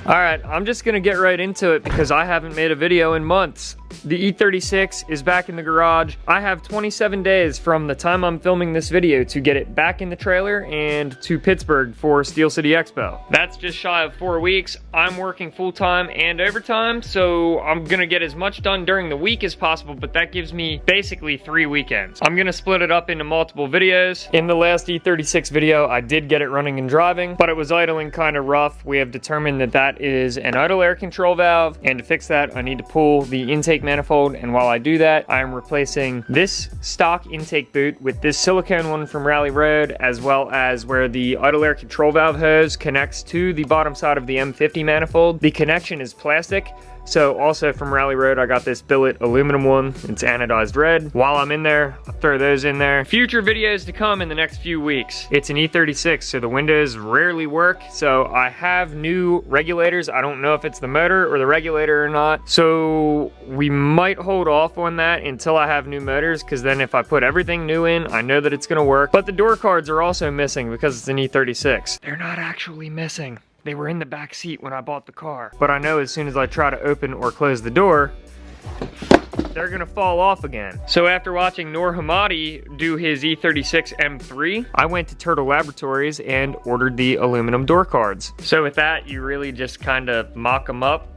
All right, I'm just gonna get right into it because I haven't made a video in months. The E36 is back in the garage. I have 27 days from the time I'm filming this video to get it back in the trailer and to Pittsburgh for Steel City Expo. That's just shy of 4 weeks. I'm working full-time and overtime, so I'm gonna get as much done during the week as possible, but that gives me basically 3 weekends. I'm gonna split it up into multiple videos. In the last E36 video, I did get it running and driving, but it was idling kind of rough. We have determined that that is an idle air control valve, and to fix that, I need to pull the intake manifold, and while I do that, I am replacing this stock intake boot with this silicone one from Rally Road, as well as where the idle air control valve hose connects to the bottom side of the M50 manifold. The connection is plastic. So also from Rally Road, I got this billet aluminum one. It's anodized red. While I'm in there, I'll throw those in there. Future videos to come in the next few weeks. It's an E36, so the windows rarely work. So I have new regulators. I don't know if it's the motor or the regulator or not. So we might hold off on that until I have new motors, because then if I put everything new in, I know that it's gonna work. But the door cards are also missing because it's an E36. They're not actually missing. They were in the back seat when I bought the car. But I know as soon as I try to open or close the door, they're gonna fall off again. So after watching Noor Hamadi do his E36 M3, I went to Turtle Laboratories and ordered the aluminum door cards. So with that, you really just kind of mock them up,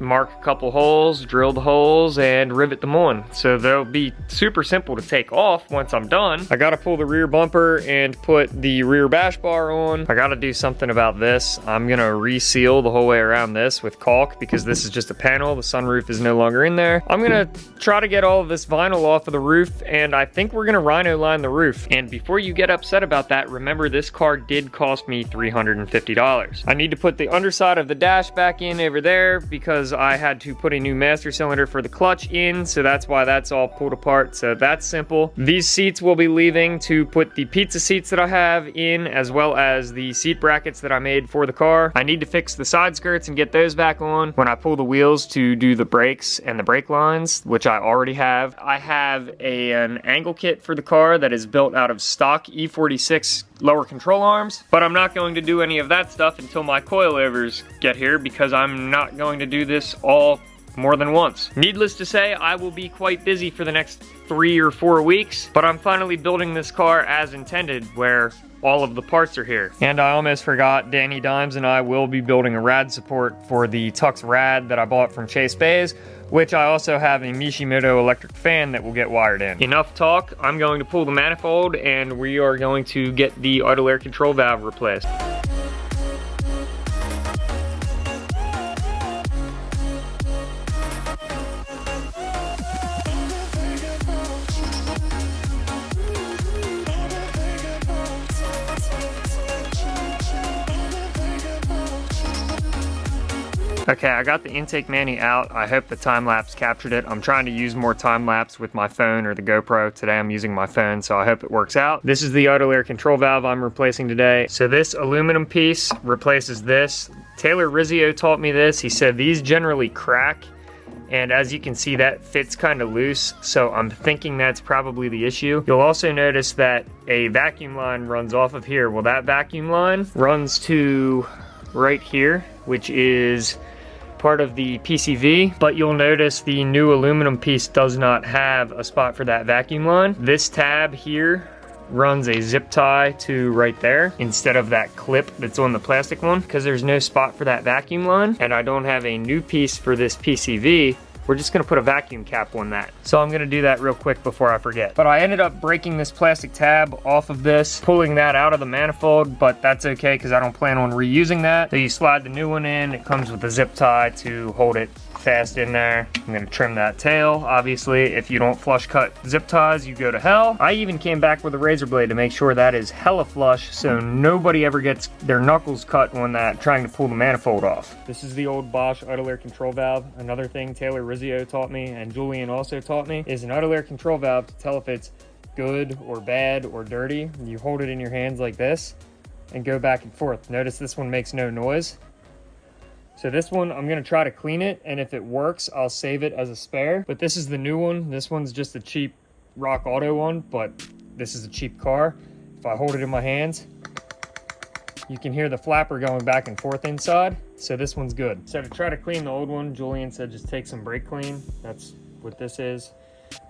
mark a couple holes, drill the holes, and rivet them on. So they'll be super simple to take off once I'm done. I gotta pull the rear bumper and put the rear bash bar on. I gotta do something about this. I'm gonna reseal the whole way around this with caulk because this is just a panel. The sunroof is no longer in there. I'm gonna try to get all of this vinyl off of the roof, and I think we're gonna rhino line the roof. And before you get upset about that, remember this car did cost me $350. I need to put the underside of the dash back in over there because I had to put a new master cylinder for the clutch in, so that's why that's all pulled apart. So that's simple. These seats will be leaving to put the pizza seats that I have in, as well as the seat brackets that I made for the car. I need to fix the side skirts and get those back on when I pull the wheels to do the brakes and the brake lines, which I already have. I have an angle kit for the car that is built out of stock E46 lower control arms, but I'm not going to do any of that stuff until my coilovers get here because I'm not going to do this all more than once. Needless to say, I will be quite busy for the next 3 or 4 weeks, but I'm finally building this car as intended, where all of the parts are here. And I almost forgot, Danny Dimes and I will be building a rad support for the Tux Rad that I bought from Chase Bays, which I also have a Mishimoto electric fan that will get wired in. Enough talk, I'm going to pull the manifold and we are going to get the idle air control valve replaced. Okay, I got the intake mani out. I hope the time-lapse captured it. I'm trying to use more time-lapse with my phone or the GoPro. Today I'm using my phone, so I hope it works out. This is the idle air control valve I'm replacing today. So this aluminum piece replaces this. Taylor Rizzio taught me this. He said these generally crack, and as you can see, that fits kind of loose, so I'm thinking that's probably the issue. You'll also notice that a vacuum line runs off of here. Well, that vacuum line runs to right here, which is part of the PCV, but you'll notice the new aluminum piece does not have a spot for that vacuum line. This tab here runs a zip tie to right there instead of that clip that's on the plastic one, because there's no spot for that vacuum line, and I don't have a new piece for this PCV. We're just gonna put a vacuum cap on that. So I'm gonna do that real quick before I forget. But I ended up breaking this plastic tab off of this, pulling that out of the manifold, but that's okay because I don't plan on reusing that. So you slide the new one in, it comes with a zip tie to hold it fast in there. I'm gonna trim that tail. Obviously, if you don't flush cut zip ties, you go to hell. I even came back with a razor blade to make sure that is hella flush so nobody ever gets their knuckles cut on that trying to pull the manifold off. This is the old Bosch idle air control valve. Another thing Taylor Rizzio taught me and Julian also taught me is an idle air control valve to tell if it's good or bad or dirty. You hold it in your hands like this and go back and forth. Notice this one makes no noise. So this one, I'm gonna try to clean it, and if it works, I'll save it as a spare. But this is the new one. This one's just a cheap Rock Auto one, but this is a cheap car. If I hold it in my hands, you can hear the flapper going back and forth inside. So this one's good. So to try to clean the old one, Julian said just take some brake clean. That's what this is.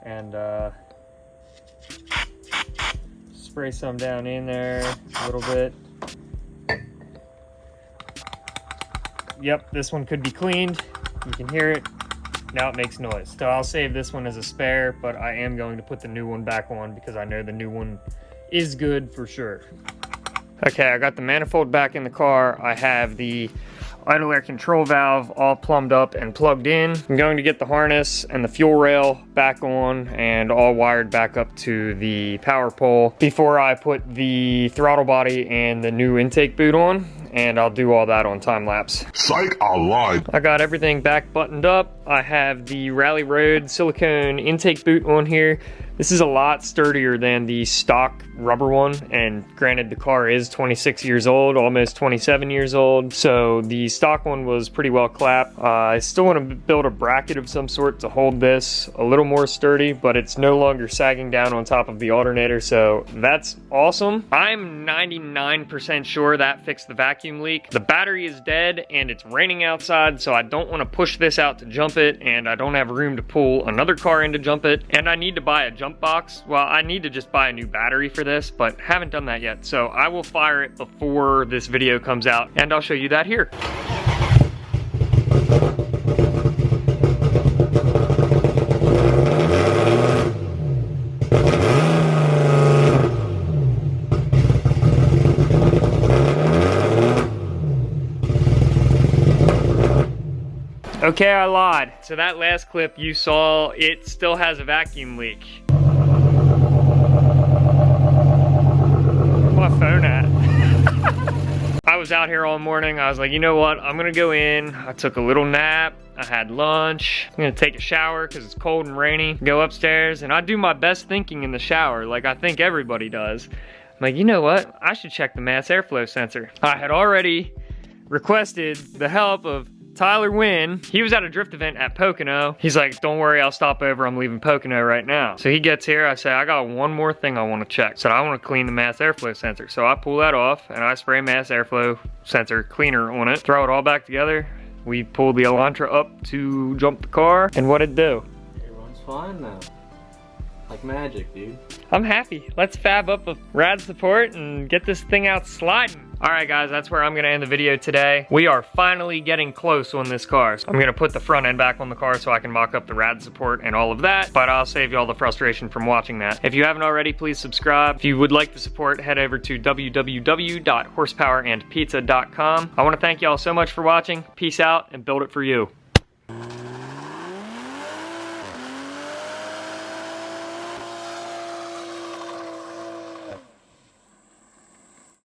And spray some down in there a little bit. Yep, this one could be cleaned. You can hear it. Now it makes noise. So I'll save this one as a spare, but I am going to put the new one back on because I know the new one is good for sure. Okay, I got the manifold back in the car. I have the idle air control valve all plumbed up and plugged in. I'm going to get the harness and the fuel rail back on and all wired back up to the power pole before I put the throttle body and the new intake boot on, and I'll do all that on time lapse. Psych, I lied. I got everything back buttoned up. I have the Rally Road silicone intake boot on here. This is a lot sturdier than the stock rubber one, and granted the car is 26 years old, almost 27 years old, so the stock one was pretty well clapped. I still want to build a bracket of some sort to hold this a little more sturdy, but it's no longer sagging down on top of the alternator, so that's awesome. I'm 99% sure that fixed the vacuum leak. The battery is dead and it's raining outside, so I don't want to push this out to jump it, and I don't have room to pull another car in to jump it, and I need to buy a jump box. Well, I need to just buy a new battery for this, but haven't done that yet, so I will fire it before this video comes out and I'll show you that here. Okay, I lied. So that last clip you saw, it still has a vacuum leak. Where's my phone at? I was out here all morning. I was like, you know what? I'm gonna go in. I took a little nap. I had lunch. I'm gonna take a shower because it's cold and rainy. Go upstairs, and I do my best thinking in the shower, like I think everybody does. I'm like, you know what? I should check the mass airflow sensor. I had already requested the help of Tyler Wynn. He was at a drift event at Pocono. He's like, don't worry, I'll stop over. I'm leaving Pocono right now. So he gets here. I say, I got one more thing I want to check. So I want to clean the mass airflow sensor. So I pull that off and I spray mass airflow sensor cleaner on it. Throw it all back together. We pull the Elantra up to jump the car. And what'd it do? It runs fine now. Like magic, dude. I'm happy. Let's fab up a rad support and get this thing out sliding. All right, guys, that's where I'm gonna end the video today. We are finally getting close on this car. So I'm gonna put the front end back on the car so I can mock up the rad support and all of that, but I'll save you all the frustration from watching that. If you haven't already, please subscribe. If you would like the support, head over to www.horsepowerandpizza.com. I wanna thank y'all so much for watching. Peace out and build it for you.